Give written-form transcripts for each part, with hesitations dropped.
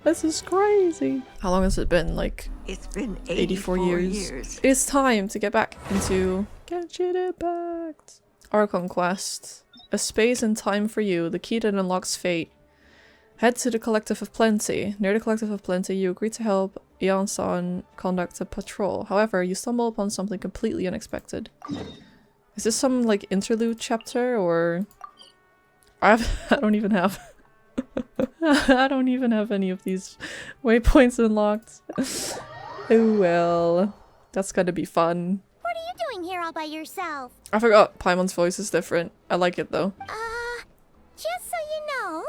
This is crazy. How long has it been? Like, It's been 84 years. It's time to get back into Genshin Impact. Archon quest. A space and time for you, the key that unlocks fate. Head to the Collective of Plenty. Near the Collective of Plenty, you agree to help Yeon-san conduct a patrol. However, you stumble upon something completely unexpected. Is this some, like, interlude chapter, or... I don't even have... I don't even have any of these waypoints unlocked. Oh well. That's gonna be fun. What are you doing here all by yourself? I forgot Paimon's voice is different. I like it though. Just so you know,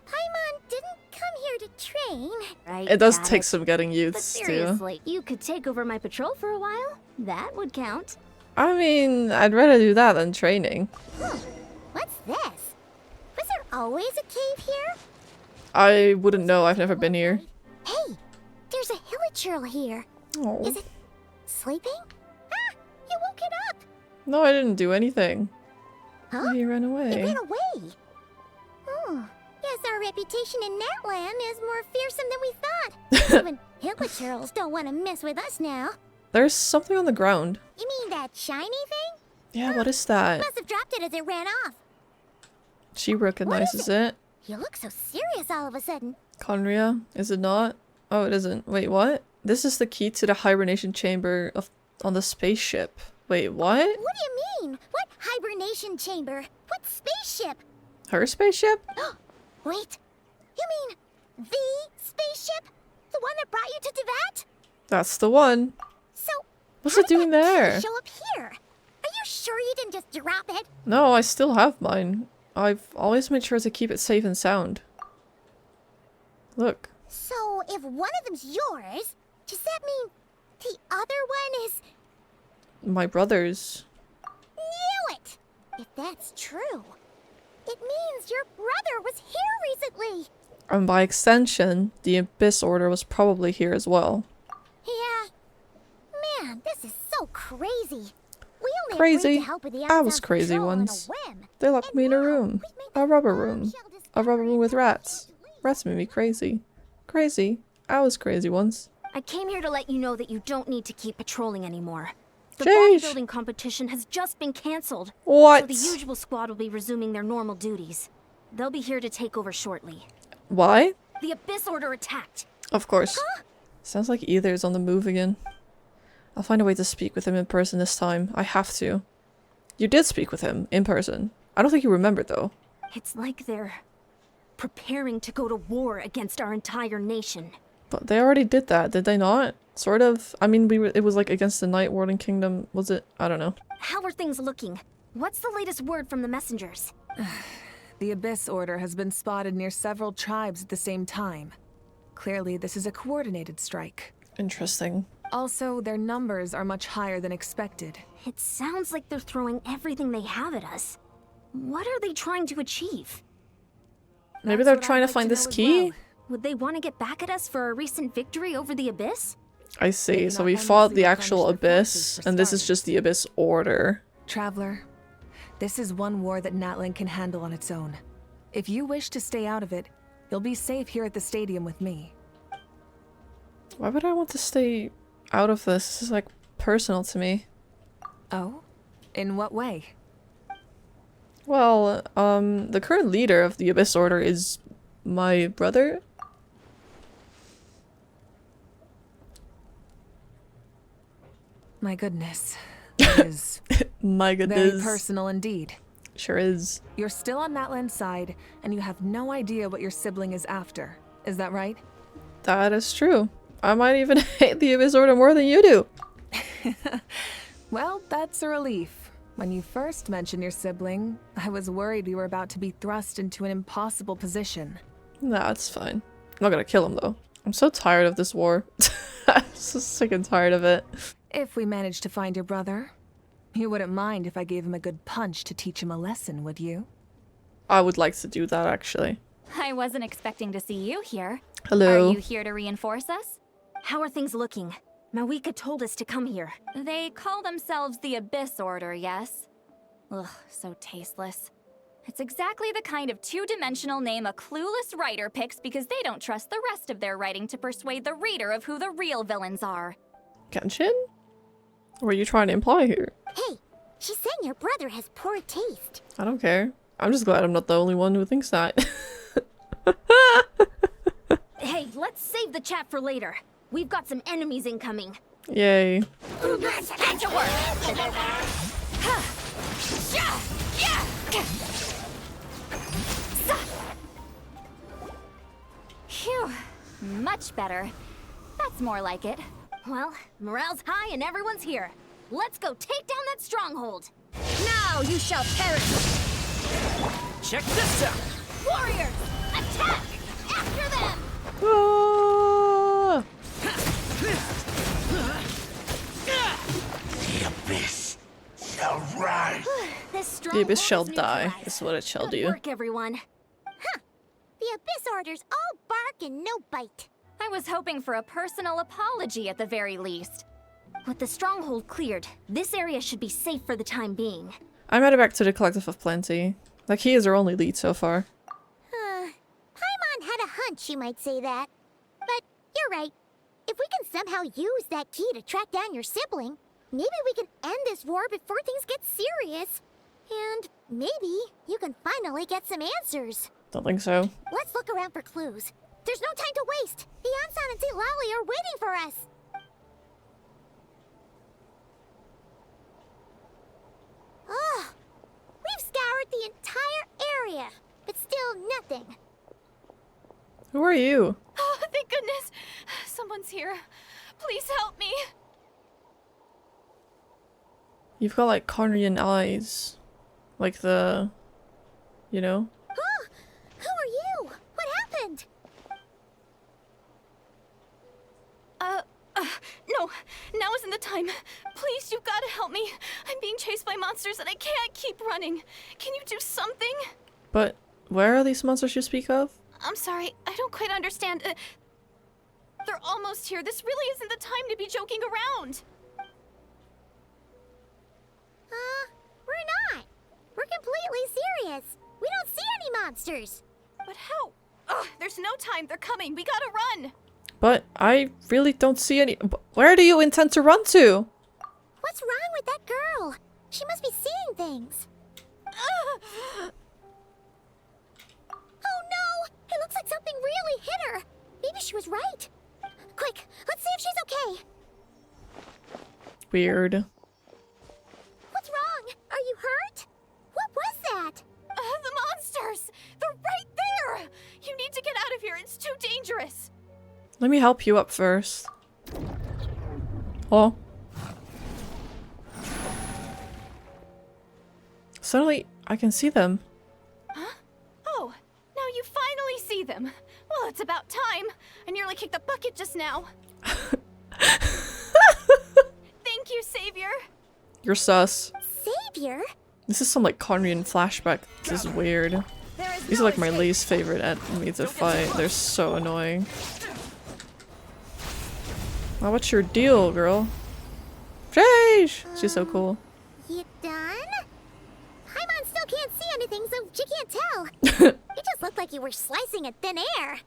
Paimon didn't come here to train. Right, It does got take it. some getting But used to. seriously, you could take over my patrol for a while? That would count. I mean, I'd rather do that than training. What's this? Was there always a cave here? I wouldn't know, I've never been here. Hey, there's a hilichurl here. Oh. Is it sleeping? Ah, you woke it up. No, I didn't do anything. Huh? He ran It away. ran away. Guess our reputation in Natlan is more fearsome than we thought. Even hilichurls don't want to mess with us now. There's something on the ground. You mean that shiny thing? Yeah, what is that? Must have dropped it as it ran off. She recognizes it. You look so serious all of a sudden. Conria, is it not? Oh, it isn't. Wait, what? This is the key to the hibernation chamber on the spaceship. Wait, what? What do you mean? What hibernation chamber? What spaceship? Her spaceship? Wait, you mean the spaceship? The one that brought you to Teyvat? That's the one. So, What's how it did doing that key there? show up here? Are you sure you didn't just drop it? No, I still have mine. I've always made sure to keep it safe and sound. Look. So, if one of them's yours, does that mean the other one is... My brother's. Knew it! If that's true, it means your brother was here recently. And by extension, the Abyss Order was probably here as well. Yeah. Man, this is so crazy. We only Crazy? agreed to help with the I was Amazon's crazy patrol on a once. whim. They locked And me in a now room. we've made A this rubber room. bombshell A rubber room with discovery rats. and can't Rats made me crazy. Crazy. I was crazy once. I came here to let you know that you don't need to keep patrolling anymore. The Sheesh. bodybuilding competition has just been cancelled. What? So the usual squad will be resuming their normal duties. They'll be here to take over shortly. Why? The Abyss Order attacked. Of course. Sounds like Either is on the move again. I'll find a way to speak with him in person this time. I have to. You did speak with him in person. I don't think you remembered though. It's like they're preparing to go to war against our entire nation. But they already did that, did they not? Sort of. I mean, it was like against the Night Warden Kingdom, was it? I don't know. How are things looking? What's the latest word from the messengers? The Abyss Order has been spotted near several tribes at the same time. Clearly, this is a coordinated strike. Interesting. Also, their numbers are much higher than expected. It sounds like they're throwing everything they have at us. What are they trying to achieve? Maybe That's they're what trying I'd to like find know this as key? well. Would they want to get back at us for our recent victory over the Abyss? I see. Maybe So not we endlessly fought the actual replenish their forces Abyss, for and this is starters. just the Abyss Order. Traveler, this is one war that Natlan can handle on its own. If you wish to stay out of it, you'll be safe here at the stadium with me. Why would I want to stay out of this? This is like personal to me. Oh? In what way? Well, the current leader of the Abyss Order is my brother. My goodness. That is My very goodness. personal indeed. Sure is. You're still on Natlan's side, and you have no idea what your sibling is after. Is that right? That is true. I might even hate the Abyss Order more than you do. Well, that's a relief. When you first mentioned your sibling, I was worried we were about to be thrust into an impossible position. Nah, it's fine. I'm not gonna kill him though. I'm so tired of this war. I'm so sick and tired of it. If we manage to find your brother, you wouldn't mind if I gave him a good punch to teach him a lesson, would you? I would like to do that actually. I wasn't expecting to see you here. Hello. Are you here to reinforce us? How are things looking? Mawika told us to come here. They call themselves the Abyss Order, yes? Ugh, so tasteless. It's exactly the kind of two-dimensional name a clueless writer picks because they don't trust the rest of their writing to persuade the reader of who the real villains are. Genshin? What are you trying to imply here? Hey, she's saying your brother has poor taste. I don't care. I'm just glad I'm not the only one who thinks that. Hey, let's save the chat for later. We've got some enemies incoming. Yay. Let's get to work! Phew, much better. That's more like it. Well, morale's high and everyone's here. Let's go take down that stronghold. Now you shall perish. Check this out! Warriors, attack! After them! Ah! The abyss shall rise. This The abyss shall stronghold is die, neutralized. is what it shall Good do. work, everyone. The Abyss orders all bark and no bite. I was hoping for a personal apology at the very least. With the stronghold cleared, this area should be safe for the time being. I'm headed back to the Collective of Plenty. Like, he is our only lead so far. Paimon had a hunch you might say that. But you're right. If we can somehow use that key to track down your sibling, maybe we can end this war before things get serious. And maybe you can finally get some answers. Don't think so. Let's look around for clues. There's no time to waste. The Ansan and St. Lally are waiting for us. Ugh. We've scoured the entire area, but still nothing. Who are you? Oh, thank goodness! Someone's here. Please help me! You've got like Carnian eyes. Like the... You know? Who are you? What happened? No, now isn't the time. Please, you've got to help me. I'm being chased by monsters and I can't keep running. Can you do something? But where are these monsters you speak of? I'm sorry, I don't quite understand. They're almost here. This really isn't the time to be joking around. We're not. We're completely serious. We don't see any monsters. But how? Ugh, there's no time. They're coming. We gotta run. But I really don't see any... Where do you intend to run to? What's wrong with that girl? She must be seeing things. Oh no! It looks like something really hit her. Maybe she was right. Quick, let's see if she's okay. Weird. What's wrong? Are you hurt? What was that? The monsters! They're right there! You need to get out of here. It's too dangerous. Let me help you up first. Oh. Suddenly, I can see them. Huh? Oh, now you finally see them. Well, it's about time. I nearly kicked the bucket just now. Thank you, Savior. You're sus. Savior? This is some like Conrian flashback. This is weird. These are like my least favorite enemies to fight. They're so annoying. Wow, what's your deal, girl? Sheesh! She's so cool. You done? Paimon still can't see anything, so she can't tell. It just looked like you were slicing at thin air.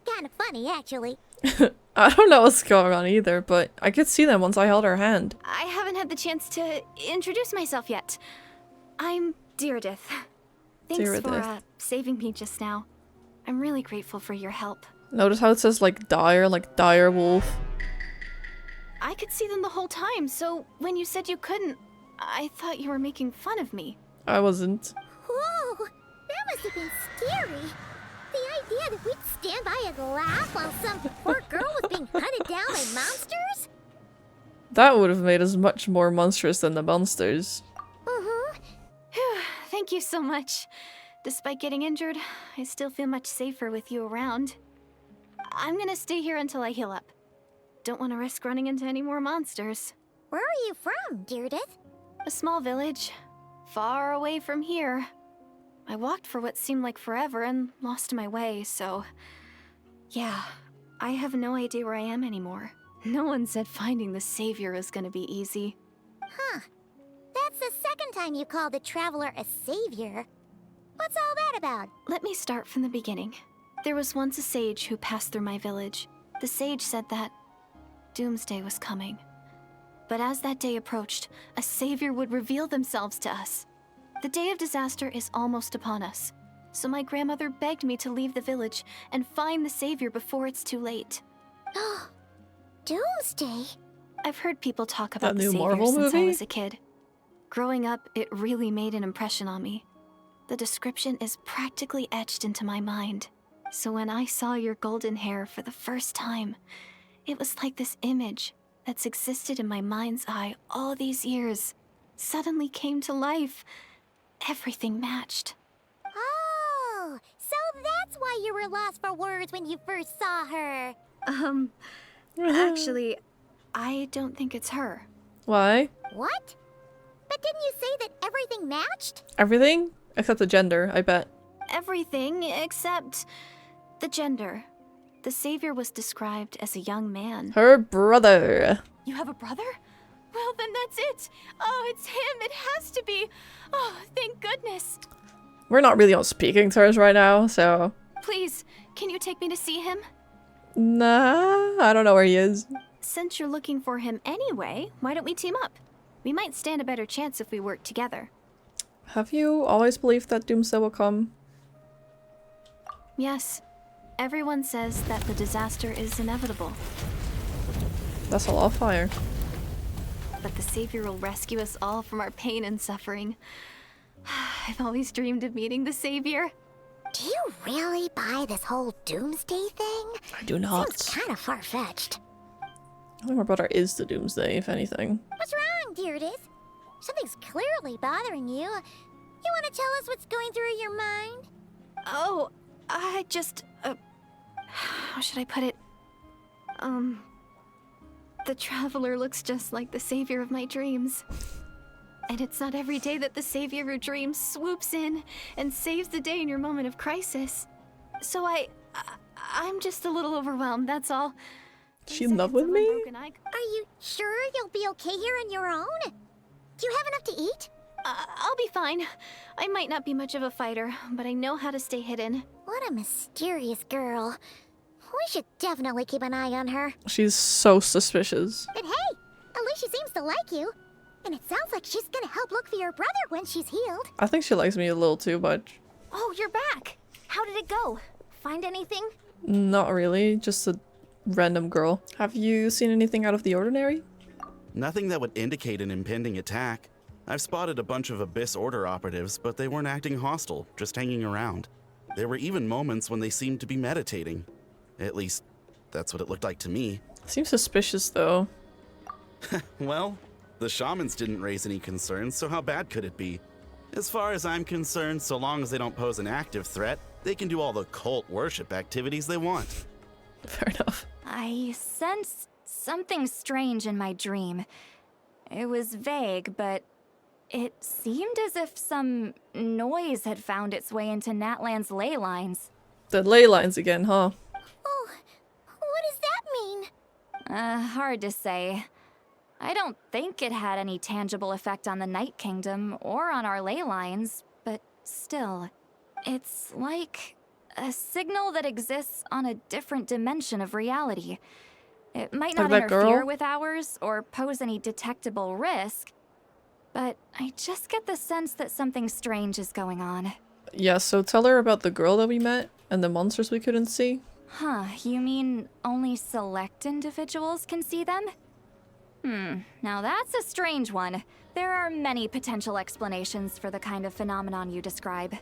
Kind of funny, actually. I don't know what's going on either, but I could see them once I held her hand. I haven't had the chance to introduce myself yet. I'm Direidyth. Thanks for Direidyth. saving me just now. I'm really grateful for your help. Notice how it says like dire wolf. I could see them the whole time, so when you said you couldn't, I thought you were making fun of me. I wasn't. Whoa, that must have been scary. The idea that we'd stand by and laugh while some poor girl was being hunted down by monsters? That would have made us much more monstrous than the monsters. Phew, thank you so much. Despite getting injured, I still feel much safer with you around. I'm gonna stay here until I heal up. Don't want to risk running into any more monsters. Where are you from, Direidyth? A small village, far away from here. I walked for what seemed like forever and lost my way, so... Yeah, I have no idea where I am anymore. No one said finding the Savior was gonna be easy. Huh. That's the second time you called the Traveler a savior. What's all that about? Let me start from the beginning. There was once a sage who passed through my village. The sage said that Doomsday was coming. But as that day approached, a savior would reveal themselves to us. The day of disaster is almost upon us, so my grandmother begged me to leave the village and find the savior before it's too late. Doomsday? I've heard people talk about That the new savior Marvel since I movie? was a kid. Growing up, it really made an impression on me. The description is practically etched into my mind. So when I saw your golden hair for the first time, it was like this image that's existed in my mind's eye all these years suddenly came to life. Everything matched. Oh, so that's why you were lost for words when you first saw her. Actually, I don't think it's her. Why? What? But didn't you say that everything matched? Everything? Except the gender, I bet. Everything except the gender. The savior was described as a young man. Her brother. You have a brother? Well, then that's it. Oh, it's him. It has to be. Oh, thank goodness. We're not really on speaking terms right now, so... Please, can you take me to see him? Nah, I don't know where he is. Since you're looking for him anyway, why don't we team up? We might stand a better chance if we work together. Have you always believed that Doomsday will come? Yes. Everyone says that the disaster is inevitable. That's a lot of fire. But the savior will rescue us all from our pain and suffering. I've always dreamed of meeting the savior. Do you really buy this whole Doomsday thing? I do not. Seems kind of far-fetched. I think my brother is the Doomsday, if anything. What's wrong, Direidyth? Something's clearly bothering you. You want to tell us what's going through your mind? Oh, I just... how should I put it? The traveler looks just like the savior of my dreams. And it's not every day that the savior of your dreams swoops in and saves the day in your moment of crisis. So I'm just a little overwhelmed, that's all. She in love with me? Are you sure you'll be okay here on your own? Do you have enough to eat? I'll be fine. I might not be much of a fighter, but I know how to stay hidden. What a mysterious girl. We should definitely keep an eye on her. She's so suspicious. But hey, at least she seems to like you. And it sounds like she's gonna help look for your brother when she's healed. I think she likes me a little too much. Oh, you're back. How did it go? Find anything? Not really, just a random girl. Have you seen anything out of the ordinary? Nothing that would indicate an impending attack. I've spotted a bunch of Abyss Order operatives, but they weren't acting hostile, just hanging around. There were even moments when they seemed to be meditating. At least, that's what it looked like to me. Seems suspicious though. Well, the shamans didn't raise any concerns, so how bad could it be? As far as I'm concerned, so long as they don't pose an active threat, they can do all the cult worship activities they want. Fair enough. I sensed something strange in my dream. It was vague, but it seemed as if some noise had found its way into Natlan's ley lines. The ley lines again, huh? Oh, what does that mean? Hard to say. I don't think it had any tangible effect on the Night Kingdom or on our ley lines, but still, it's like a signal that exists on a different dimension of reality. It might not Like that interfere girl? with ours or pose any detectable risk, but I just get the sense that something strange is going on. Yeah, so tell her about the girl that we met and the monsters we couldn't see. Huh, you mean only select individuals can see them? Now that's a strange one. There are many potential explanations for the kind of phenomenon you describe.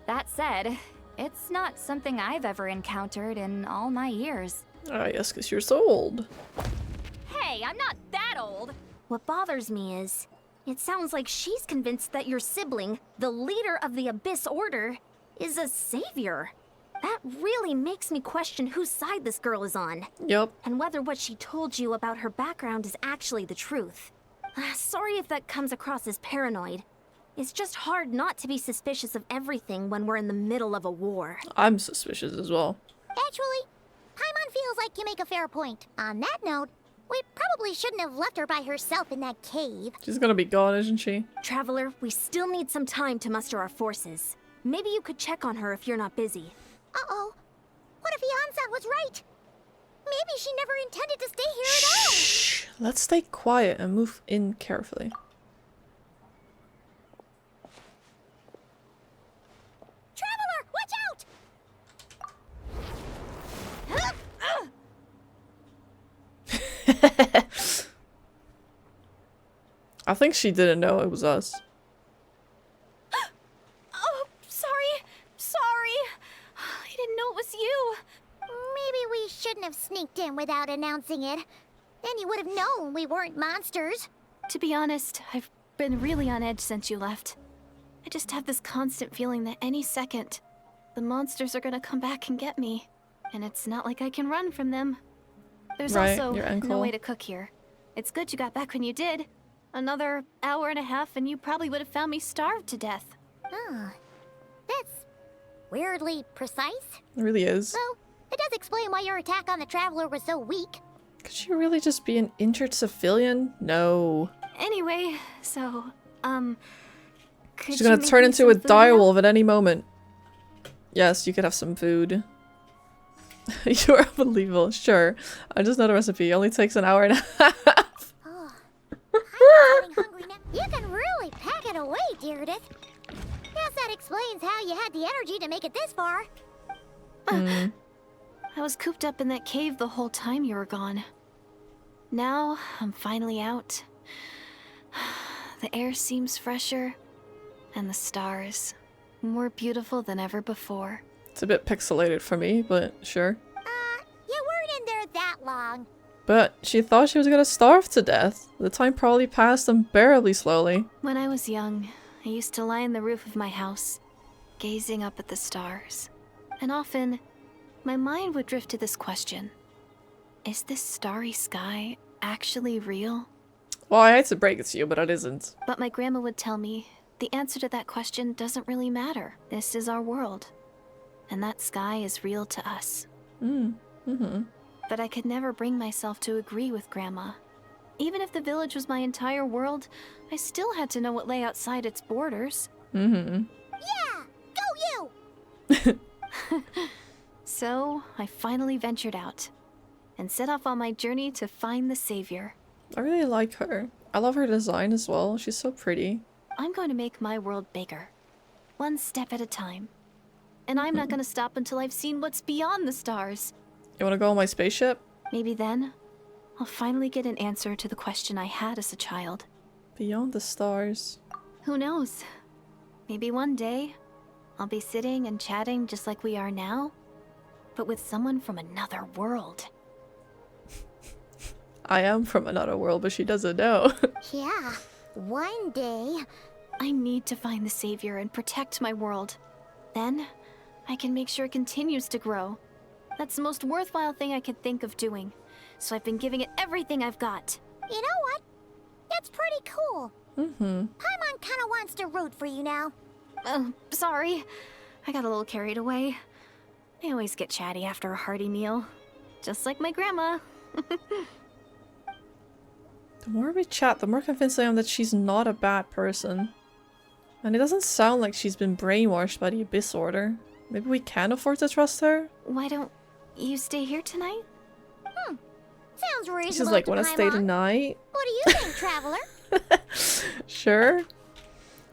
That said, it's not something I've ever encountered in all my years. Ah, yes, because you're so old. Hey, I'm not that old! What bothers me is, it sounds like she's convinced that your sibling, the leader of the Abyss Order, is a savior. That really makes me question whose side this girl is on, Yep. and whether what she told you about her background is actually the truth. Sorry if that comes across as paranoid. It's just hard not to be suspicious of everything when we're in the middle of a war. I'm suspicious as well. Actually, Paimon feels like you make a fair point. On that note, we probably shouldn't have left her by herself in that cave. She's gonna be gone, isn't she? Traveler, we still need some time to muster our forces. Maybe you could check on her if you're not busy. Uh-oh. What if Yan-san was right? Maybe she never intended to stay here at all. Shh. Let's stay quiet and move in carefully. Traveler, watch out! I think she didn't know it was us. Oh, sorry. Sorry. I didn't know it was you. Maybe we shouldn't have sneaked in without announcing it. Then you would have known we weren't monsters. To be honest, I've been really on edge since you left. I just have this constant feeling that any second, the monsters are gonna come back and get me. And it's not like I can run from them. There's Right, also your ankle. no way to cook here. It's good you got back when you did. Another hour and a half and you probably would have found me starved to death. Ah, that's weirdly precise. It really is. Though, it does explain why your attack on the Traveler was so weak. Could she really just be an injured civilian? No. Anyway, so, could She's you gonna make turn me into a some food now? direwolf at any moment. Yes, you could have some food. You're unbelievable. Sure. I just know the recipe. It only takes an hour and a half. Oh, I'm getting hungry now. You can really pack it away, Direidyth. Guess that explains how you had the energy to make it this far. Mm. I was cooped up in that cave the whole time you were gone. Now, I'm finally out. The air seems fresher, and the stars more beautiful than ever before. It's a bit pixelated for me, but sure. You weren't in there that long. But she thought she was gonna starve to death. The time probably passed unbearably slowly. When I was young, I used to lie on the roof of my house, gazing up at the stars. And often, my mind would drift to this question. Is this starry sky actually real? Well, I hate to break it to you, but it isn't. But my grandma would tell me, the answer to that question doesn't really matter. This is our world. And that sky is real to us. But I could never bring myself to agree with Grandma. Even if the village was my entire world, I still had to know what lay outside its borders. Yeah, go you! So, I finally ventured out, and set off on my journey to find the savior. I really like her. I love her design as well. She's so pretty. I'm going to make my world bigger, one step at a time. And I'm not going to stop until I've seen what's beyond the stars. You wanna go on my spaceship? Maybe then, I'll finally get an answer to the question I had as a child. Beyond the stars. Who knows? Maybe one day, I'll be sitting and chatting just like we are now, but with someone from another world. I am from another world, but she doesn't know. Yeah, one day. I need to find the savior and protect my world. Then, I can make sure it continues to grow. That's the most worthwhile thing I could think of doing. So I've been giving it everything I've got. You know what? That's pretty cool. Mm-hmm. Paimon kinda wants to root for you now. Oh, sorry. I got a little carried away. I always get chatty after a hearty meal. Just like my grandma. The more we chat, the more convinced I am that she's not a bad person. And it doesn't sound like she's been brainwashed by the Abyss Order. Maybe we can afford to trust her? Why don't you stay here tonight? Sounds reasonable. She's like, to wanna stay Paimon. tonight? What do you think, Traveler? Sure.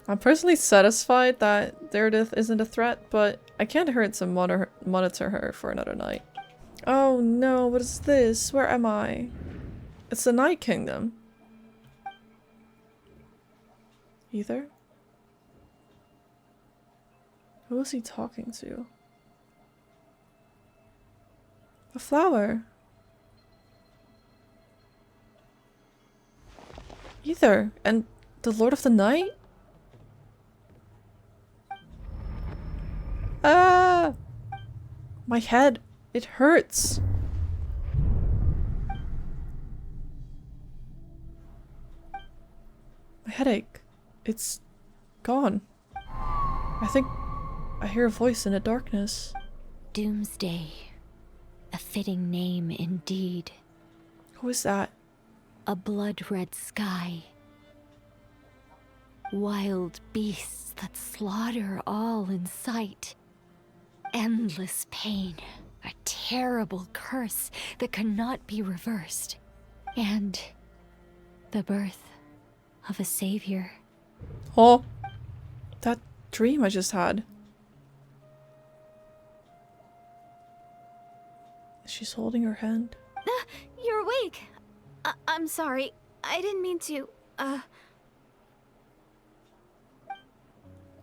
I'm personally satisfied that Direidyth isn't a threat, but I can't hurt to monitor her for another night. Oh no, what is this? Where am I? It's the Night Kingdom. Either? Who is he talking to? A flower. Either. And the Lord of the Night? Ah! My head. It hurts. My headache. It's gone. I think I hear a voice in the darkness. Doomsday. A fitting name indeed. Who is that? A blood-red sky. Wild beasts that slaughter all in sight. Endless pain. A terrible curse that cannot be reversed. And the birth of a savior. Oh, that dream I just had. She's holding her hand. You're awake. I'm sorry. I didn't mean to,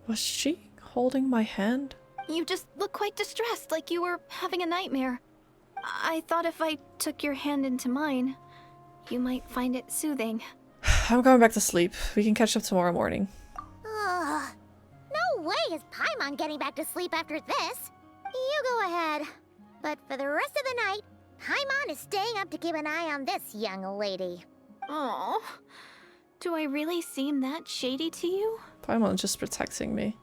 Was she holding my hand? You just look quite distressed, like you were having a nightmare. I thought if I took your hand into mine, you might find it soothing. I'm going back to sleep. We can catch up tomorrow morning. Ugh. No way is Paimon getting back to sleep after this. You go ahead. But for the rest of the night, Paimon is staying up to keep an eye on this young lady. Oh, do I really seem that shady to you? Paimon's just protecting me.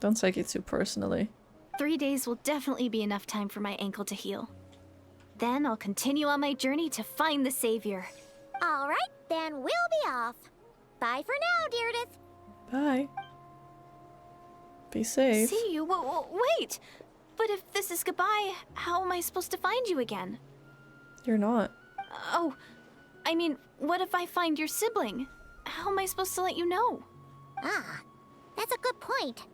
Don't take it too personally. 3 days will definitely be enough time for my ankle to heal. Then I'll continue on my journey to find the savior. All right, then we'll be off. Bye for now, Direidyth. Bye. Be safe. See you? Wait! But if this is goodbye, how am I supposed to find you again? You're not. Oh, I mean, what if I find your sibling? How am I supposed to let you know? Ah, that's a good point.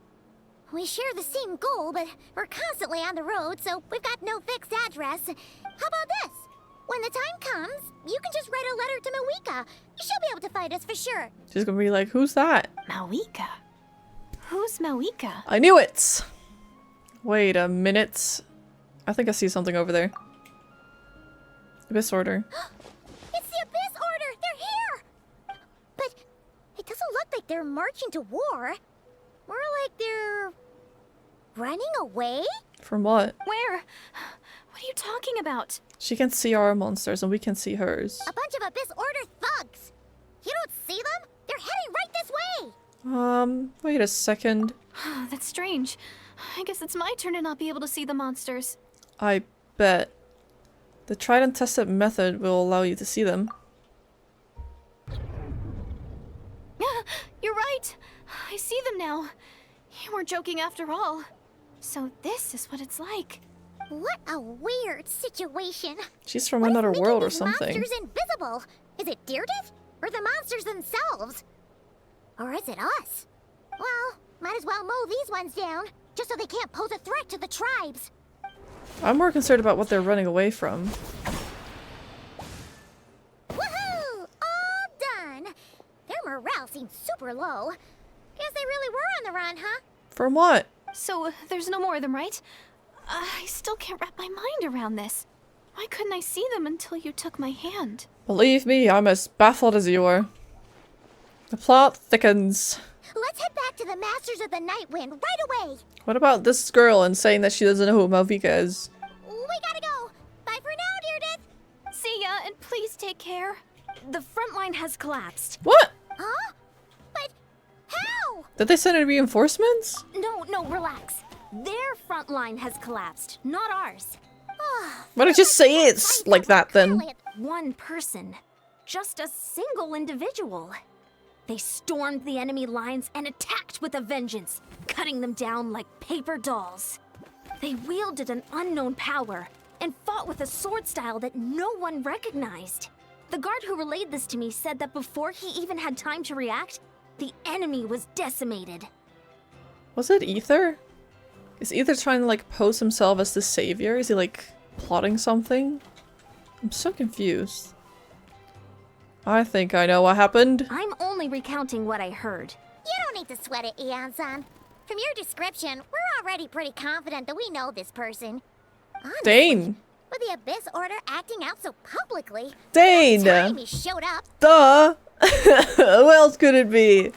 We share the same goal, but we're constantly on the road, so we've got no fixed address. How about this? When the time comes, you can just write a letter to Mawika. She'll be able to find us for sure. She's gonna be like, who's that? Mawika? Who's Mawika? I knew it! Wait a minute. I think I see something over there. Abyss Order. It's the Abyss Order! They're here! But it doesn't look like they're marching to war. More like they're running away? From what? Where? What are you talking about? She can see our monsters and we can see hers. A bunch of Abyss Order thugs! You don't see them? They're heading right this way! Wait a second. That's strange. I guess it's my turn to not be able to see the monsters. I bet. The tried and tested method will allow you to see them. You're right. I see them now. You weren't joking after all. So this is what it's like. What a weird situation. She's from What is another making world or these something. monsters invisible? Is it Direidyth? Or the monsters themselves? Or is it us? Well, might as well mow these ones down, just so they can't pose a threat to the tribes. I'm more concerned about what they're running away from. Woohoo! All done! Their morale seems super low. Guess they really were on the run, huh? From what? So there's no more of them, right? I still can't wrap my mind around this. Why couldn't I see them until you took my hand? Believe me, I'm as baffled as you are. The plot thickens. Let's head back to the Masters of the Nightwind right away! What about this girl and saying that she doesn't know who Malvika is? We gotta go! Bye for now, Direidyth! See ya, and please take care. The front line has collapsed. What? Huh? But how? Did they send in reinforcements? No, relax. Their front line has collapsed, not ours. Why don't you say it's like that then? One person. Just a single individual. They stormed the enemy lines and attacked with a vengeance, cutting them down like paper dolls. They wielded an unknown power and fought with a sword style that no one recognized. The guard who relayed this to me said that before he even had time to react, the enemy was decimated. Was it Ether? Is Ether trying to like pose himself as the savior? Is he like plotting something? I'm so confused. I think I know what happened. I'm only recounting what I heard. You don't need to sweat it, Eon-san. From your description, we're already pretty confident that we know this person. Honestly, Dane! with the Abyss Order acting out so publicly, Dane! time he showed up, Duh! Who else could it be?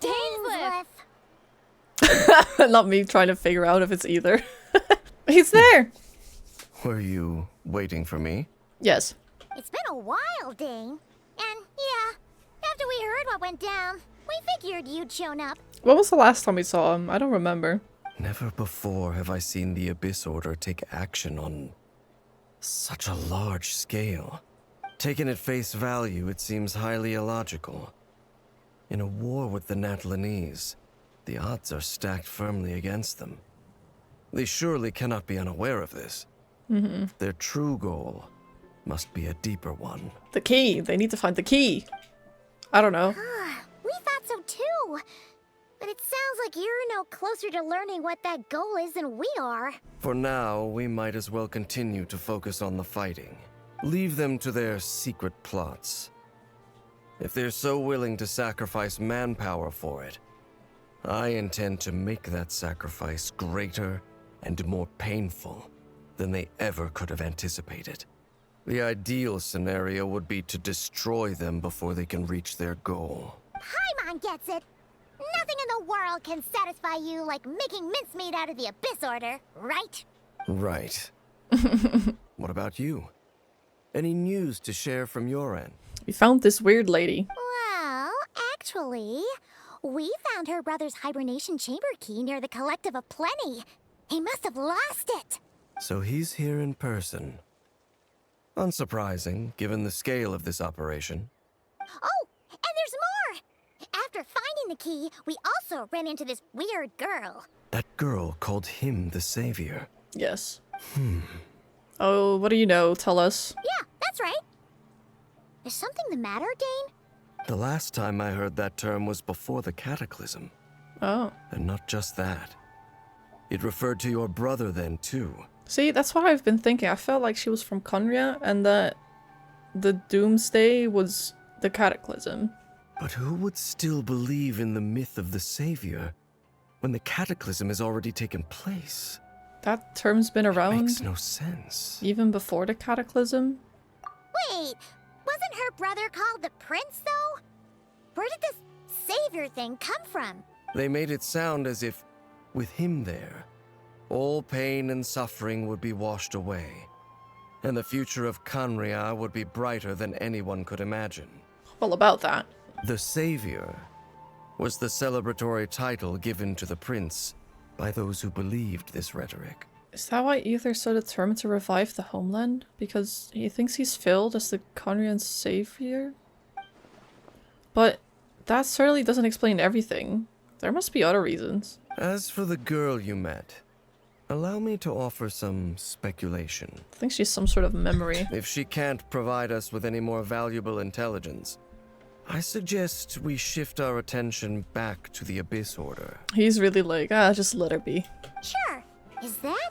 Dainsleif. Not me trying to figure out if it's either. He's there! Were you waiting for me? Yes. It's been a while, Dane. And yeah, after we heard what went down, we figured you'd shown up. When was the last time we saw him? I don't remember. Never before have I seen the Abyss Order take action on such a large scale. Taken at face value, it seems highly illogical. In a war with the Natlanese, the odds are stacked firmly against them. They surely cannot be unaware of this. Their true goal must be a deeper one. The key. They need to find the key. I don't know. We thought so too. But it sounds like you're no closer to learning what that goal is than we are. For now, we might as well continue to focus on the fighting. Leave them to their secret plots. If they're so willing to sacrifice manpower for it, I intend to make that sacrifice greater and more painful than they ever could have anticipated. The ideal scenario would be to destroy them before they can reach their goal. Paimon gets it. Nothing in the world can satisfy you like making mincemeat out of the Abyss Order, right? Right. What about you? Any news to share from your end? We found this weird lady. Well, actually, we found her brother's hibernation chamber key near the Collective of Plenty. He must have lost it. So he's here in person. Unsurprising, given the scale of this operation. Oh, and there's more! After finding the key, we also ran into this weird girl. That girl called him the Savior. Yes. Oh, what do you know? Tell us. Yeah, that's right. Is something the matter, Dane? The last time I heard that term was before the Cataclysm. Oh. And not just that. It referred to your brother then, too. See, that's what I've been thinking. I felt like she was from Conria and that the Doomsday was the Cataclysm. But who would still believe in the myth of the Savior when the Cataclysm has already taken place? That term's been around. Makes no sense. Even before the Cataclysm. Wait, wasn't her brother called the Prince, though? Where did this savior thing come from? They made it sound as if, with him there, all pain and suffering would be washed away, and the future of Conria would be brighter than anyone could imagine. Well, about that. The Savior was the celebratory title given to the Prince by those who believed this rhetoric. Is that why Aether's so determined to revive the homeland? Because he thinks he's filled as the Conrian savior? But that certainly doesn't explain everything. There must be other reasons. As for the girl you met, allow me to offer some speculation. I think she's some sort of memory. If she can't provide us with any more valuable intelligence, I suggest we shift our attention back to the Abyss Order. He's really like, just let her be. Sure. Is that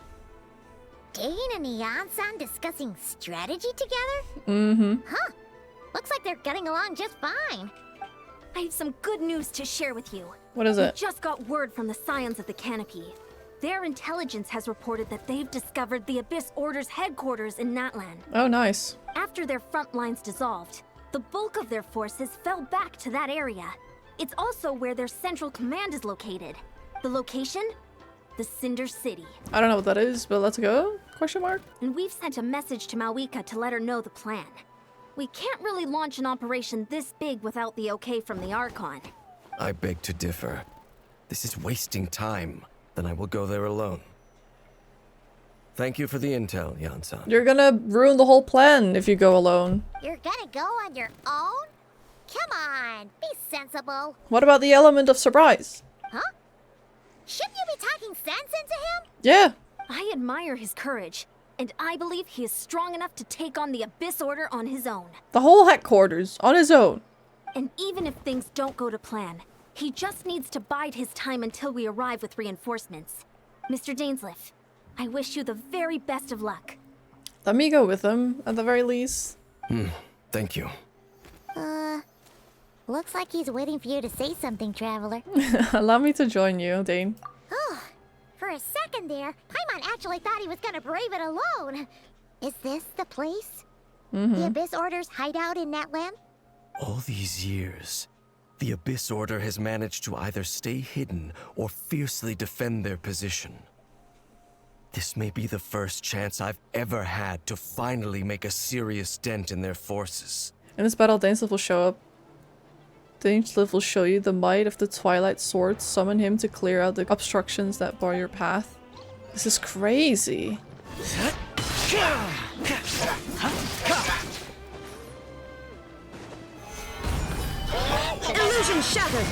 Dane and Neon-san discussing strategy together? Mm-hmm. Huh. Looks like they're getting along just fine. I have some good news to share with you. What is it? We just got word from the Scions of the Canopy. Their intelligence has reported that they've discovered the Abyss Order's headquarters in Natlan. Oh, nice. After their front lines dissolved, the bulk of their forces fell back to that area. It's also where their central command is located. The location? The Cinder City. I don't know what that is, but let's go? Question mark? And we've sent a message to Mawika to let her know the plan. We can't really launch an operation this big without the okay from the Archon. I beg to differ. This is wasting time. Then I will go there alone. Thank you for the intel, Yan-san. You're gonna ruin the whole plan if you go alone. You're gonna go on your own? Come on, be sensible. What about the element of surprise? Huh? Shouldn't you be talking sense into him? Yeah. I admire his courage, and I believe he is strong enough to take on the Abyss Order on his own. The whole headquarters, on his own. And even if things don't go to plan, he just needs to bide his time until we arrive with reinforcements. Mr. Dainsleif, I wish you the very best of luck. Let me go with him, at the very least. Thank you. Looks like he's waiting for you to say something, Traveler. Allow me to join you, Dane. Oh, for a second there, Paimon actually thought he was gonna brave it alone. Is this the place? The Abyss Order's hideout in Natlan? All these years, the Abyss Order has managed to either stay hidden or fiercely defend their position. This may be the first chance I've ever had to finally make a serious dent in their forces. In this battle, Dainsleif will show up. Dainsleif will show you the might of the Twilight Sword. Summon him to clear out the obstructions that bar your path. This is crazy. Illusion shattered!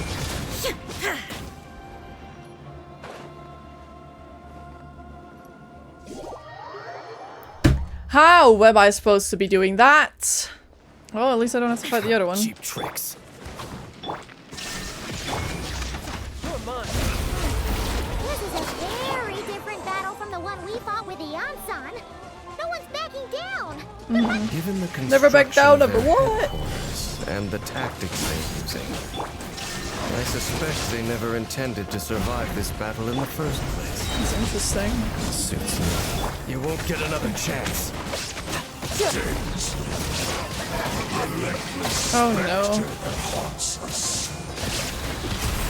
How am I supposed to be doing that? Well, at least I don't have to fight the other one. Cheap tricks. This is a very different battle from the one we fought with the Ansan. No one's backing down. Given the Never back down, construction of number their what? headquarters and the tactics they're using, I suspect they never intended to survive this battle in the first place. That's interesting. Suits me. You won't get another chance. Oh no.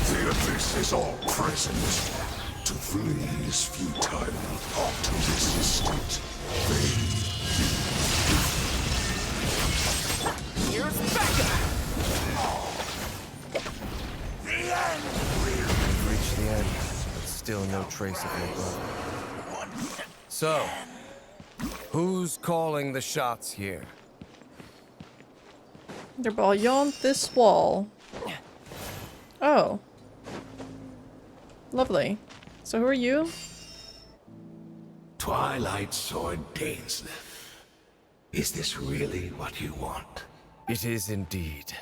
The abyss is all present. To flee is futile. To resist it, Here's backup! the end We've reached the end, but still no trace of your brother. So, who's calling the shots here? They're beyond this wall. Oh. Lovely. So who are you? Twilight Sword Dainsleif. Is this really what you want? It is indeed.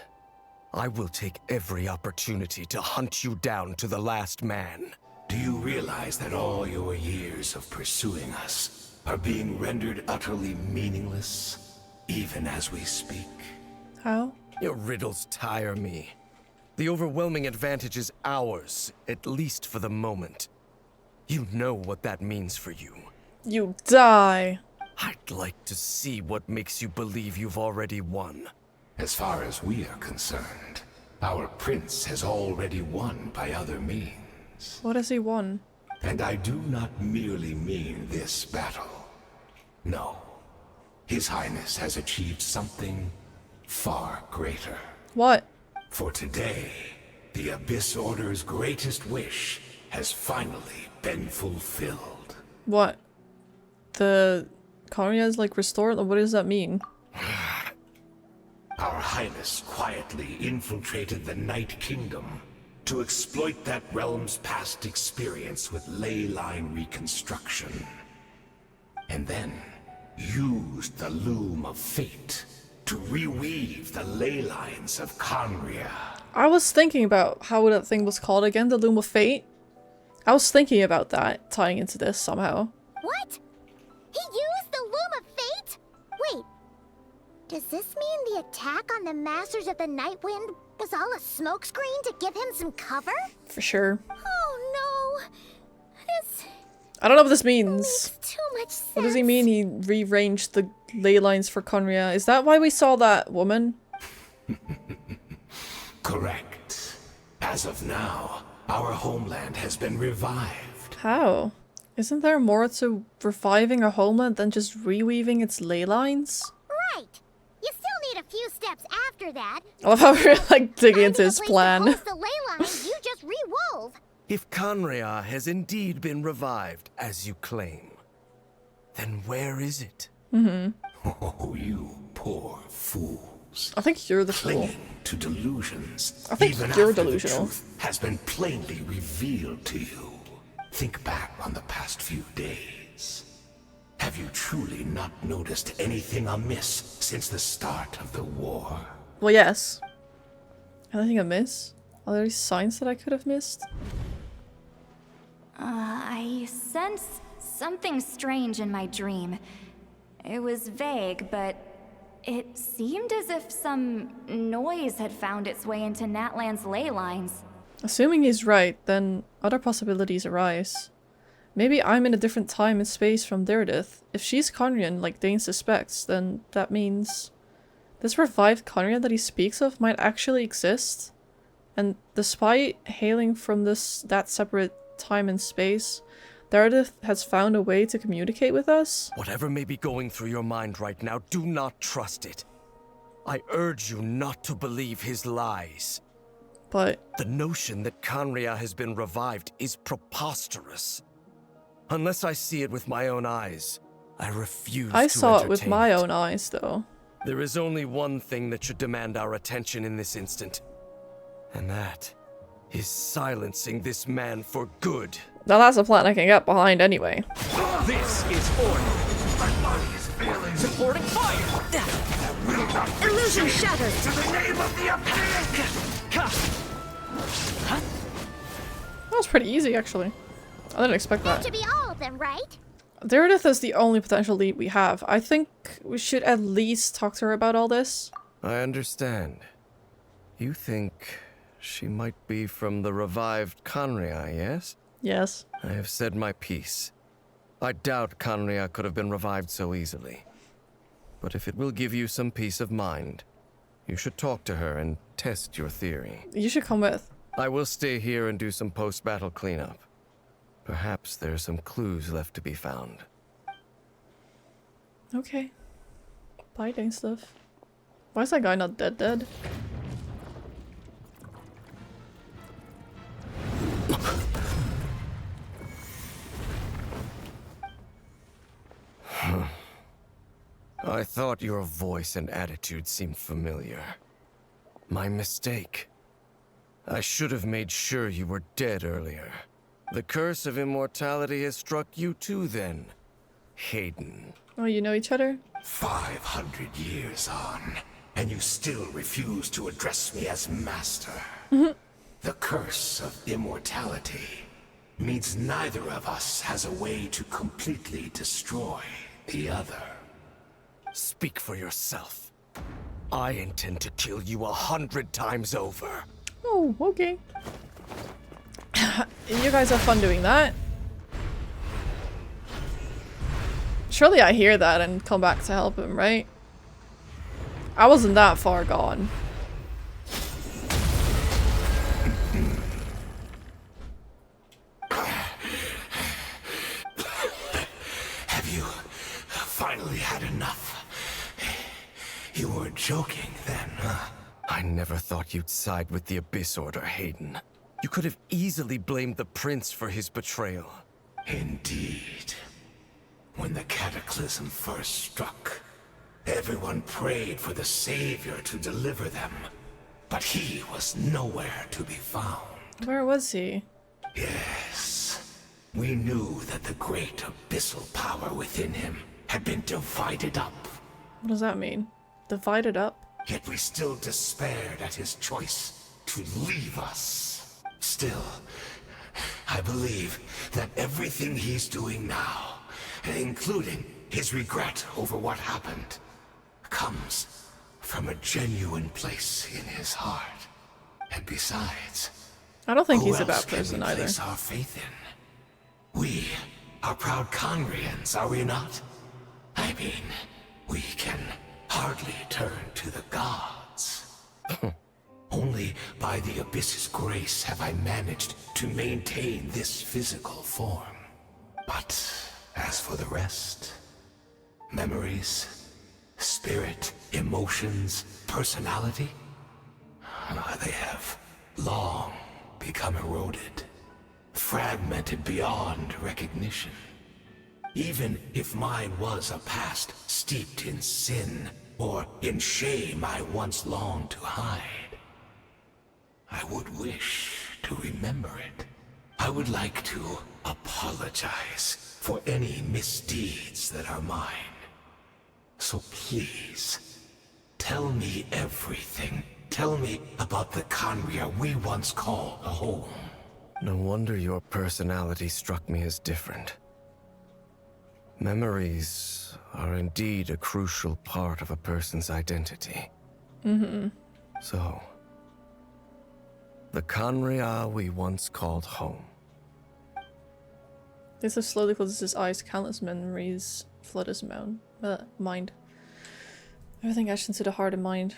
I will take every opportunity to hunt you down to the last man. Do you realize that all your years of pursuing us are being rendered utterly meaningless, even as we speak? How? Your riddles tire me. The overwhelming advantage is ours, at least for the moment. You know what that means for you. You die. I'd like to see what makes you believe you've already won. As far as we are concerned, our prince has already won by other means. What has he won? And I do not merely mean this battle. No. His Highness has achieved something far greater. What? For today, the Abyss Order's greatest wish has finally been fulfilled. What? The Konrya's like restored? What does that mean? Our Highness quietly infiltrated the Night Kingdom to exploit that realm's past experience with ley line reconstruction. And then used the Loom of Fate to reweave the ley lines of Konrya. I was thinking about how that thing was called again, the Loom of Fate. I was thinking about that, tying into this somehow. What? He used the Loom of Fate? Wait. Does this mean the attack on the Masters of the Nightwind was all a smokescreen to give him some cover? For sure. Oh no. This I don't know what this means. makes too much sense. What does he mean he rearranged the ley lines for Konrya? Is that why we saw that woman? Correct. As of now, our homeland has been revived. How? Isn't there more to reviving a homeland than just reweaving its ley lines? Right. You still need a few steps after that. I love how we're like digging into Finding a his place to plan. host the ley lines you just rewove. If Konrya has indeed been revived, as you claim, then where is it? Oh, you poor fools. I think you're the fool. Clinging to delusions. I think even you're after delusional. The truth has been plainly revealed to you. Think back on the past few days. Have you truly not noticed anything amiss since the start of the war? Well, yes. Anything amiss? Are there any signs that I could have missed? I sense something strange in my dream. It was vague, but it seemed as if some noise had found its way into Natlan's ley lines. Assuming he's right, then other possibilities arise. Maybe I'm in a different time and space from Direidyth. If she's Konryan, like Dane suspects, then that means this revived Konrya that he speaks of might actually exist. And despite hailing from that separate time and space, Direidyth has found a way to communicate with us? Whatever may be going through your mind right now, do not trust it. I urge you not to believe his lies. But The notion that Konrya has been revived is preposterous. Unless I see it with my own eyes, I refuse I to saw it with entertain my own eyes, though. There is only one thing that should demand our attention in this instant. And that is silencing this man for good. Now that's a plan I can get behind anyway. This is order. My body is failing. Supporting fire. Illusion shattered. To the name of the That was pretty easy, actually. I didn't expect That that. should be all of them, right? Direidyth is the only potential lead we have. I think we should at least talk to her about all this. I understand. You think she might be from the revived Kanria, yes? Yes. I have said my piece. I doubt Kanria could have been revived so easily. But if it will give you some peace of mind, you should talk to her and test your theory. You should come with. I will stay here and do some post-battle cleanup. Perhaps there are some clues left to be found. Okay. Biting stuff. Why is that guy not dead? I thought your voice and attitude seemed familiar. My mistake. I should have made sure you were dead earlier. The curse of immortality has struck you too then, Hayden. Oh, you know each other? 500 years on, and you still refuse to address me as master. The curse of immortality means neither of us has a way to completely destroy the other. Speak for yourself. I intend to kill you 100 times over. Oh, okay. You guys have fun doing that. Surely I hear that and come back to help him, right? I wasn't that far gone. Have you finally had enough? You were joking then, huh? I never thought you'd side with the Abyss Order, Hayden. You could have easily blamed the Prince for his betrayal. Indeed. When the cataclysm first struck, everyone prayed for the Savior to deliver them. But he was nowhere to be found. Where was he? Yes. We knew that the great abyssal power within him had been divided up. What does that mean? Divided up? Yet we still despaired at his choice to leave us. Still, I believe that everything he's doing now, including his regret over what happened, comes from a genuine place in his heart. And besides, I don't think who he's a else bad can person we either. place our faith in? We are proud Conrians, are we not? I mean, we can hardly turn to the gods. Only by the Abyss's grace have I managed to maintain this physical form. But as for the rest, memories, spirit, emotions, personality, they have long become eroded, fragmented beyond recognition. Even if mine was a past steeped in sin or in shame I once longed to hide, I would wish to remember it. I would like to apologize for any misdeeds that are mine. So please, tell me everything. Tell me about the Kanria we once called a home. No wonder your personality struck me as different. Memories are indeed a crucial part of a person's identity. So, the Kanria we once called home. This has slowly closes his eyes, countless memories flood his mind. Everything etched into the heart and mind.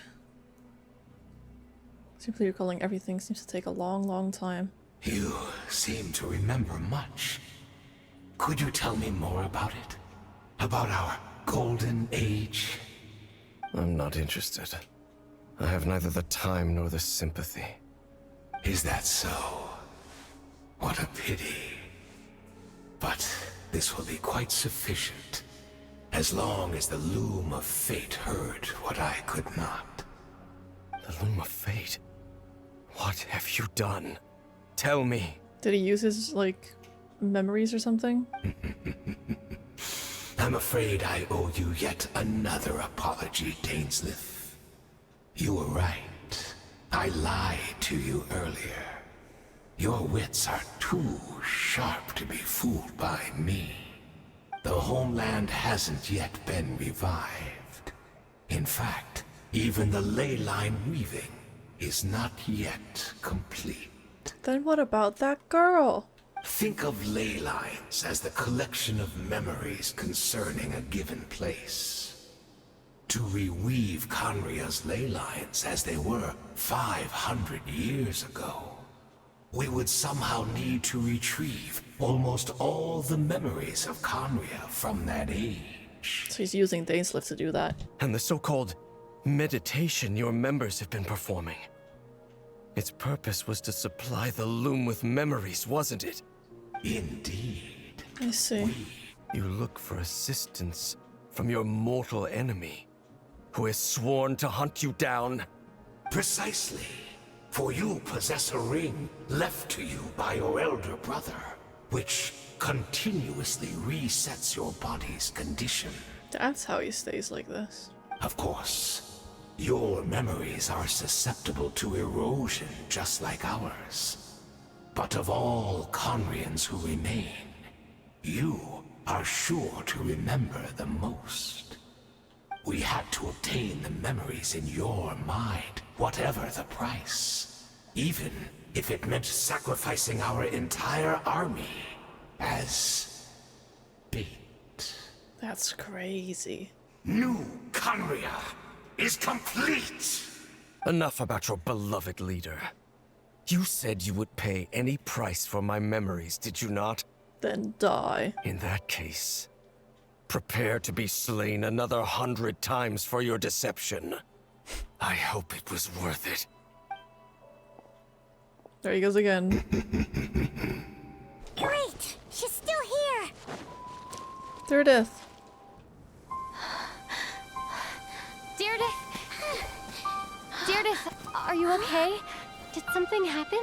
Simply recalling everything seems to take a long, long time. You seem to remember much. Could you tell me more about it? About our golden age? I'm not interested. I have neither the time nor the sympathy. Is that so? What a pity. But this will be quite sufficient, as long as the loom of fate heard what I could not. The loom of fate? What have you done? Tell me. Did he use his, like, memories or something? I'm afraid I owe you yet another apology, Direidyth. You were right. I lied to you earlier. Your wits are too sharp to be fooled by me. The homeland hasn't yet been revived. In fact, even the ley line weaving is not yet complete. Then what about that girl? Think of ley lines as the collection of memories concerning a given place. To reweave Khaenri'ah's ley lines as they were 500 years ago, we would somehow need to retrieve almost all the memories of Khaenri'ah from that age. So he's using Direidyth to do that. And the so-called meditation your members have been performing. Its purpose was to supply the loom with memories, wasn't it? Indeed. I see. You look for assistance from your mortal enemy, who has sworn to hunt you down. Precisely. For you possess a ring left to you by your elder brother, which continuously resets your body's condition. That's how he stays like this. Of course, your memories are susceptible to erosion just like ours. But of all Khaenri'ahns who remain, you are sure to remember the most. We had to obtain the memories in your mind, whatever the price. Even if it meant sacrificing our entire army as bait. That's crazy. New Khaenri'ah is complete! Enough about your beloved leader. You said you would pay any price for my memories, did you not? Then die. In that case, prepare to be slain another 100 times for your deception. I hope it was worth it. There he goes again. Great! She's still here! Direidyth. Direidyth, are you okay? Did something happen?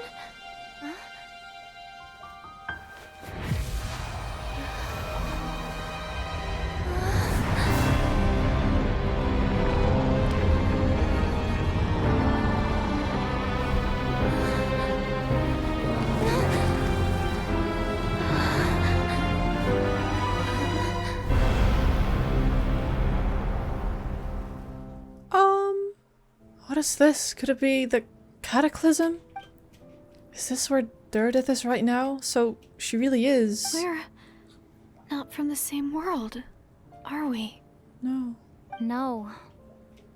What is this? Could it be the Cataclysm? Is this where Direidyth is right now? So she really is. We're not from the same world, are we? No. No.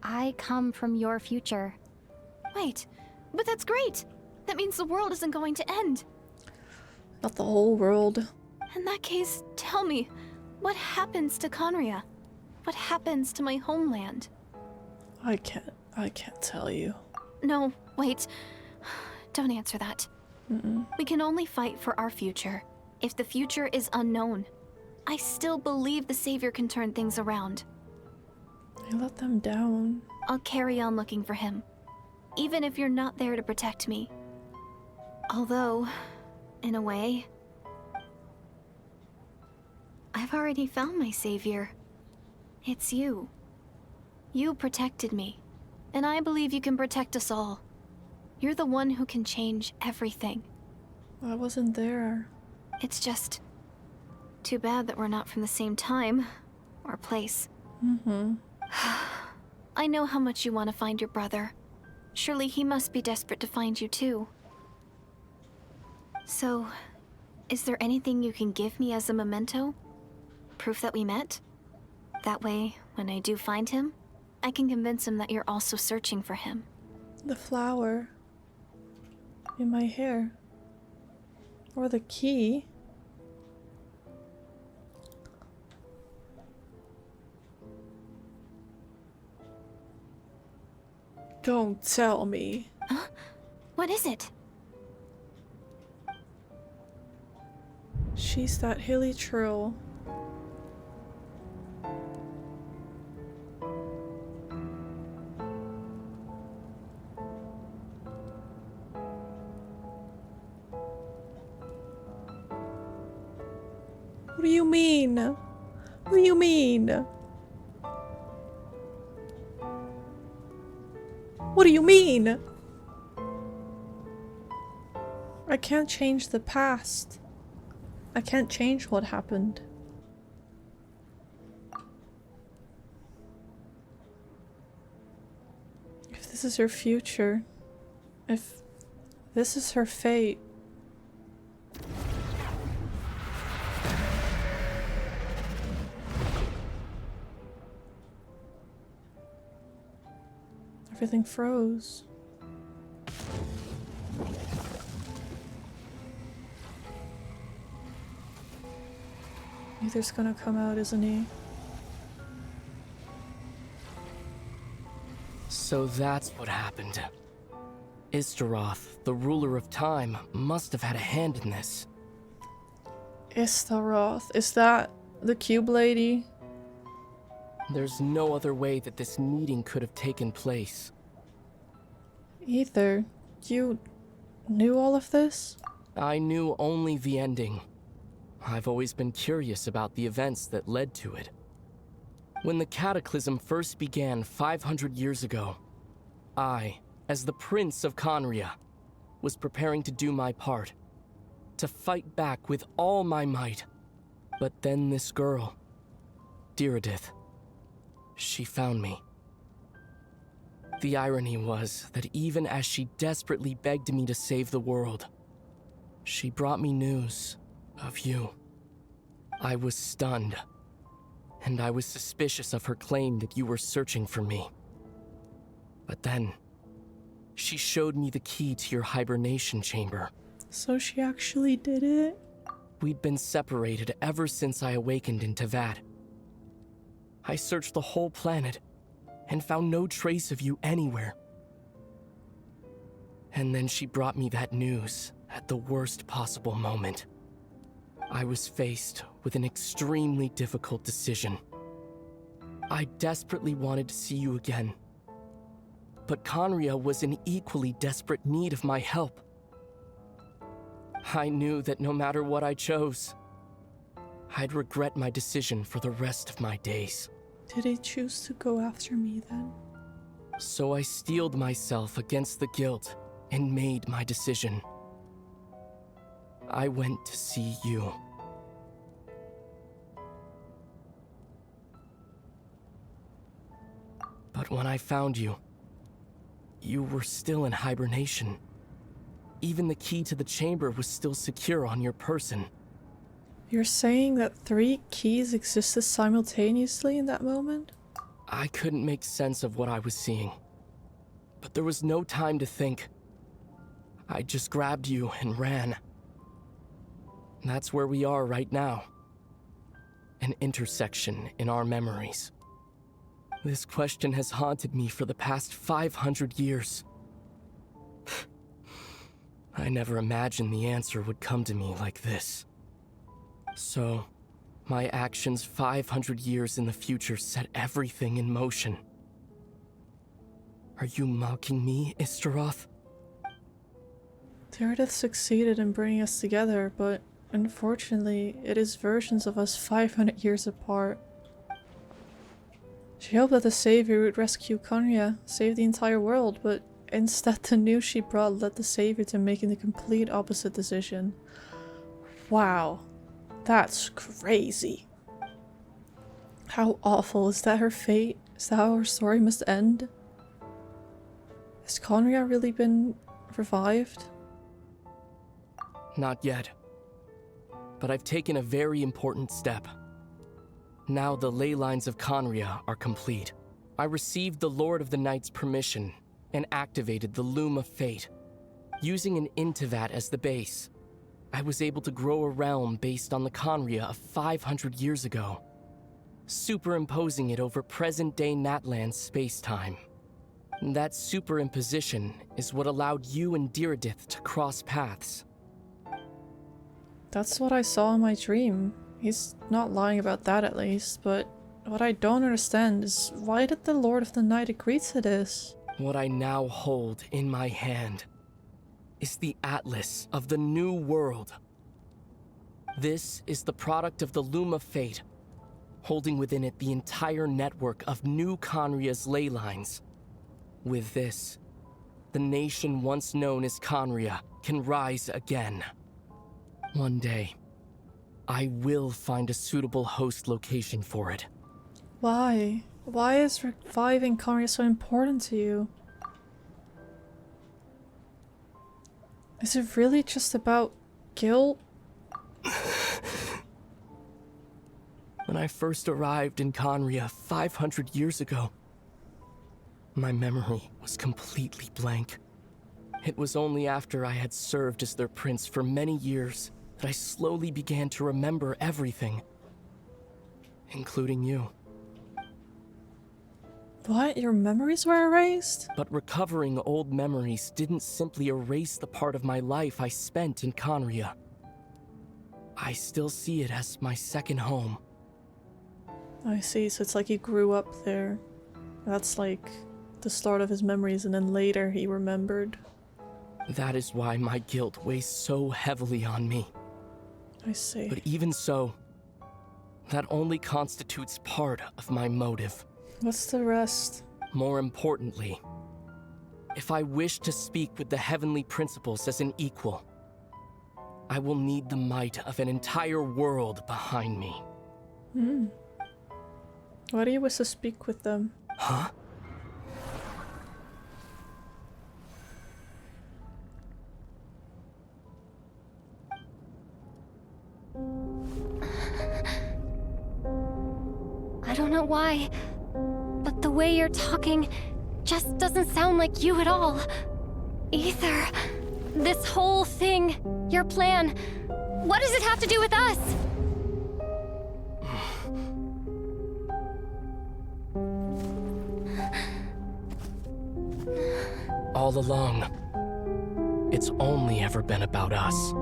I come from your future. Wait, but that's great! That means the world isn't going to end. Not the whole world. In that case, tell me, what happens to Khaenri'ah? What happens to my homeland? I can't tell you. No, wait. Don't answer that. We can only fight for our future. If the future is unknown, I still believe the Savior can turn things around. I let them down. I'll carry on looking for him, even if you're not there to protect me. Although, in a way, I've already found my Savior. It's you. You protected me, and I believe you can protect us all. You're the one who can change everything. I wasn't there. It's just too bad that we're not from the same time or place. I know how much you want to find your brother. Surely he must be desperate to find you too. So, is there anything you can give me as a memento? Proof that we met? That way, when I do find him, I can convince him that you're also searching for him. The flower. In my hair. Or the key. Don't tell me. Huh? What is it? She's that hilly trill. What do you mean? What do you mean? What do you mean? I can't change the past. I can't change what happened. If this is her future, if this is her fate, everything froze. Either's gonna come out, isn't he? So that's what happened. Istaroth, the ruler of time, must have had a hand in this. Istaroth, is that the cube lady? There's no other way that this meeting could have taken place. Either. You knew all of this? I knew only the ending. I've always been curious about the events that led to it. When the Cataclysm first began 500 years ago, I, as the Prince of Khaenri'ah, was preparing to do my part, to fight back with all my might. But then this girl, Direidyth, she found me. The irony was that even as she desperately begged me to save the world, she brought me news of you. I was stunned, and I was suspicious of her claim that you were searching for me. But then, she showed me the key to your hibernation chamber. So she actually did it? We'd been separated ever since I awakened in Teyvat. I searched the whole planet and found no trace of you anywhere. And then she brought me that news at the worst possible moment. I was faced with an extremely difficult decision. I desperately wanted to see you again, but Khaenri'ah was in equally desperate need of my help. I knew that no matter what I chose, I'd regret my decision for the rest of my days. Did he choose to go after me then? So I steeled myself against the guilt and made my decision. I went to see you. But when I found you, you were still in hibernation. Even the key to the chamber was still secure on your person. You're saying that 3 keys existed simultaneously in that moment? I couldn't make sense of what I was seeing. But there was no time to think. I just grabbed you and ran. That's where we are right now. An intersection in our memories. This question has haunted me for the past 500 years. I never imagined the answer would come to me like this. So, my actions 500 years in the future set everything in motion. Are you mocking me, Istaroth? Direidyth succeeded in bringing us together, but unfortunately, it is versions of us 500 years apart. She hoped that the Savior would rescue Khaenri'ah, save the entire world, but instead the news she brought led the Savior to making the complete opposite decision. Wow, that's crazy. How awful. Is that her fate? Is that how her story must end? Has Khaenri'ah really been revived? Not yet. But I've taken a very important step. Now the ley lines of Khaenri'ah are complete. I received the Lord of the Night's permission and activated the Loom of Fate. Using an Intivat as the base, I was able to grow a realm based on the Khaenri'ah of 500 years ago, superimposing it over present-day Natlan's space-time. That superimposition is what allowed you and Direidyth to cross paths. That's what I saw in my dream. He's not lying about that at least, but what I don't understand is why did the Lord of the Night agree to this? What I now hold in my hand is the Atlas of the New World. This is the product of the Loom of Fate, holding within it the entire network of new Khaenri'ah's ley lines. With this, the nation once known as Khaenri'ah can rise again. One day, I will find a suitable host location for it. Why? Why is reviving Khaenri'ah so important to you? Is it really just about guilt? When I first arrived in Khaenri'ah 500 years ago, my memory was completely blank. It was only after I had served as their prince for many years that I slowly began to remember everything, including you. What? Your memories were erased? But recovering old memories didn't simply erase the part of my life I spent in Khaenri'ah. I still see it as my second home. I see, so it's like he grew up there. That's like the start of his memories, and then later he remembered. That is why my guilt weighs so heavily on me. I see. But even so, that only constitutes part of my motive. What's the rest? More importantly, if I wish to speak with the heavenly principles as an equal, I will need the might of an entire world behind me. Why do you wish to speak with them? Huh? I don't know why, but the way you're talking just doesn't sound like you at all. Either. This whole thing, your plan, what does it have to do with us? All along, it's only ever been about us.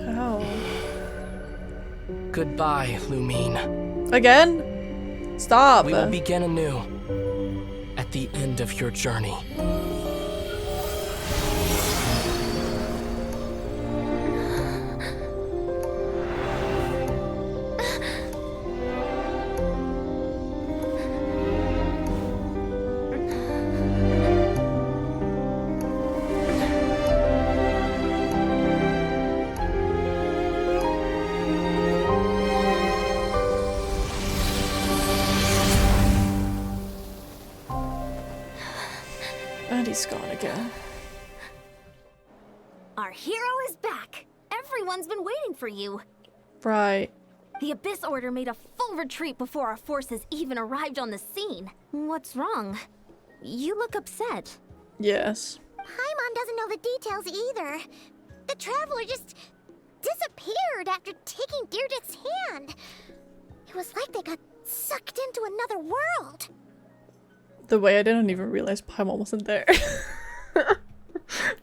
How? Goodbye, Lumine. Again? Stop! We will begin anew at the end of your journey. And he's gone again. Our hero is back. Everyone's been waiting for you. Right. The Abyss Order made a full retreat before our forces even arrived on the scene. What's wrong? You look upset. Yes. Paimon doesn't know the details either. The Traveler just disappeared after taking Direidyth's hand. It was like they got sucked into another world. The way I didn't even realize Paimon wasn't there.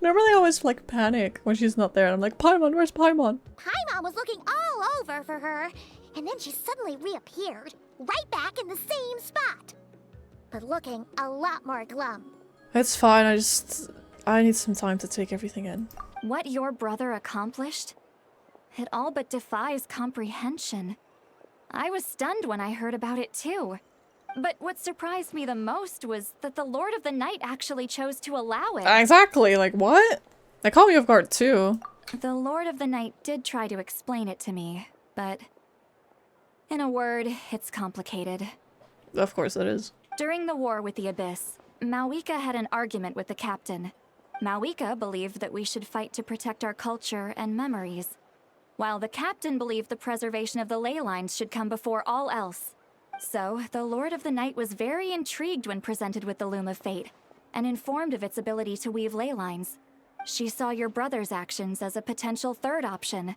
Normally I always like panic when she's not there. I'm like, Paimon, where's Paimon? Paimon was looking all over for her, and then she suddenly reappeared, right back in the same spot. But looking a lot more glum. It's fine, I need some time to take everything in. What your brother accomplished? It all but defies comprehension. I was stunned when I heard about it too. But what surprised me the most was that the Lord of the Night actually chose to allow it. Exactly, like what? That caught me off guard too. The Lord of the Night did try to explain it to me, but in a word, it's complicated. Of course it is. During the war with the Abyss, Mawika had an argument with the captain. Mawika believed that we should fight to protect our culture and memories, while the captain believed the preservation of the ley lines should come before all else. So, the Lord of the Night was very intrigued when presented with the Loom of Fate, and informed of its ability to weave ley lines. She saw your brother's actions as a potential third option,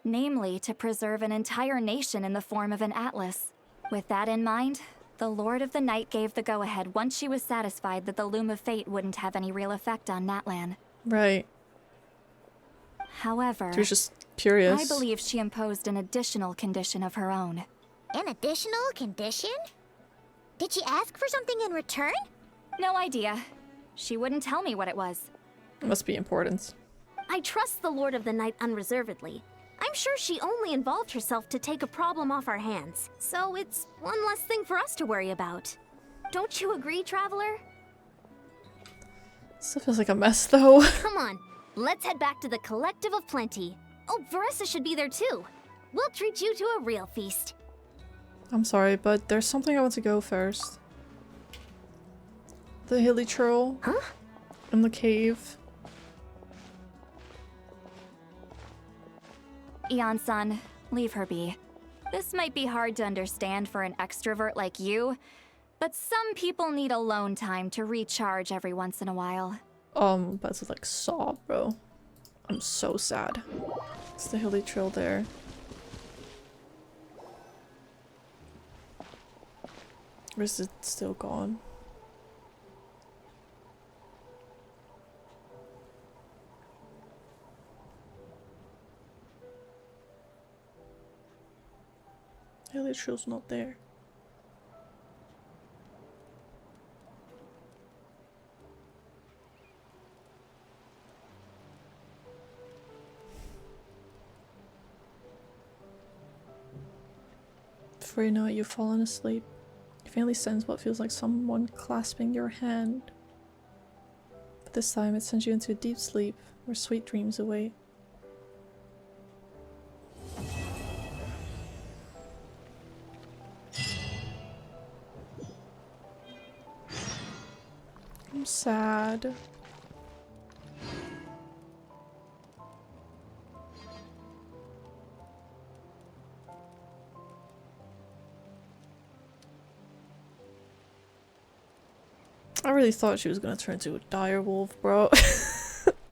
namely to preserve an entire nation in the form of an atlas. With that in mind, the Lord of the Night gave the go-ahead once she was satisfied that the Loom of Fate wouldn't have any real effect on Natlan. Right. However, She was just curious. I believe she imposed an additional condition of her own. An additional condition? Did she ask for something in return? No idea. She wouldn't tell me what it was. Must be important. I trust the Lord of the Night unreservedly. I'm sure she only involved herself to take a problem off our hands, so it's one less thing for us to worry about. Don't you agree, Traveler? Still feels like a mess, though. Come on, let's head back to the Collective of Plenty. Oh, Veressa should be there too. We'll treat you to a real feast. I'm sorry, but there's something I want to go first. The hilly troll. Huh? In the cave. Eon-san, leave her be. This might be hard to understand for an extrovert like you, but some people need alone time to recharge every once in a while. About to like sob, bro. I'm so sad. It's the hilly trail there. Or is it still gone? Hilly trail's not there. Before you know it, you've fallen asleep. You faintly sense what feels like someone clasping your hand. But this time it sends you into a deep sleep where sweet dreams await. I'm sad. I really thought she was gonna turn into a dire wolf, bro.